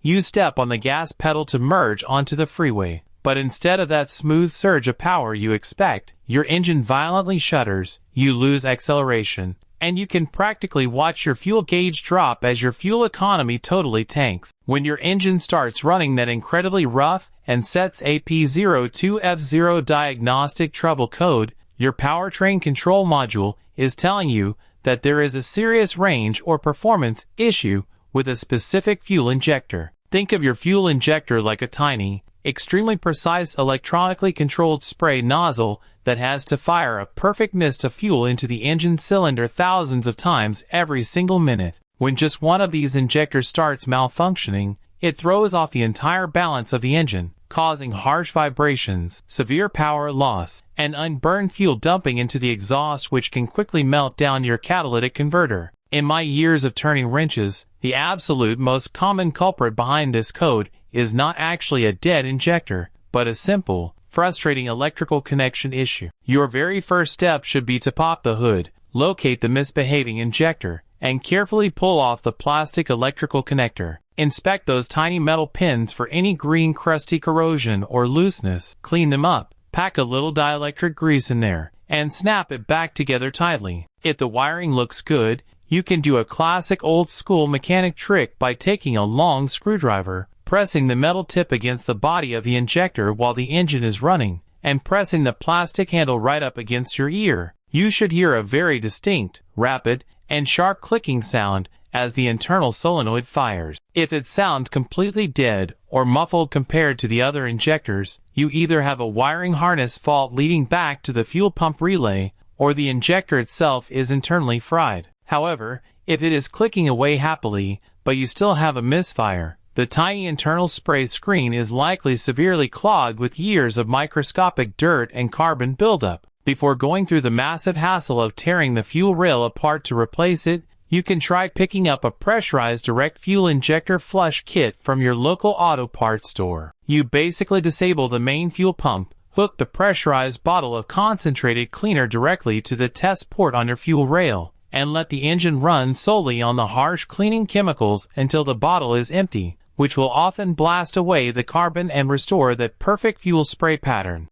You step on the gas pedal to merge onto the freeway, but instead of that smooth surge of power you expect, your engine violently shudders, you lose acceleration, and you can practically watch your fuel gauge drop as your fuel economy totally tanks. When your engine starts running that incredibly rough and sets a P02F0 diagnostic trouble code, your powertrain control module is telling you that there is a serious range or performance issue with a specific fuel injector. Think of your fuel injector like a tiny, extremely precise electronically controlled spray nozzle that has to fire a perfect mist of fuel into the engine cylinder thousands of times every single minute. When just one of these injectors starts malfunctioning, it throws off the entire balance of the engine, causing harsh vibrations, severe power loss, and unburned fuel dumping into the exhaust, which can quickly melt down your catalytic converter. In my years of turning wrenches, the absolute most common culprit behind this code is not actually a dead injector, but a simple, frustrating electrical connection issue. Your very first step should be to pop the hood, locate the misbehaving injector, and carefully pull off the plastic electrical connector. Inspect those tiny metal pins for any green crusty corrosion or looseness. Clean them up, pack a little dielectric grease in there, and snap it back together tightly. If the wiring looks good, you can do a classic old-school mechanic trick by taking a long screwdriver, pressing the metal tip against the body of the injector while the engine is running, and pressing the plastic handle right up against your ear. You should hear a very distinct, rapid, and sharp clicking sound as the internal solenoid fires. If it sounds completely dead or muffled compared to the other injectors, you either have a wiring harness fault leading back to the fuel pump relay, or the injector itself is internally fried. However, if it is clicking away happily, but you still have a misfire, the tiny internal spray screen is likely severely clogged with years of microscopic dirt and carbon buildup. Before going through the massive hassle of tearing the fuel rail apart to replace it, you can try picking up a pressurized direct fuel injector flush kit from your local auto parts store. You basically disable the main fuel pump, hook the pressurized bottle of concentrated cleaner directly to the test port on your fuel rail, and let the engine run solely on the harsh cleaning chemicals until the bottle is empty, which will often blast away the carbon and restore that perfect fuel spray pattern.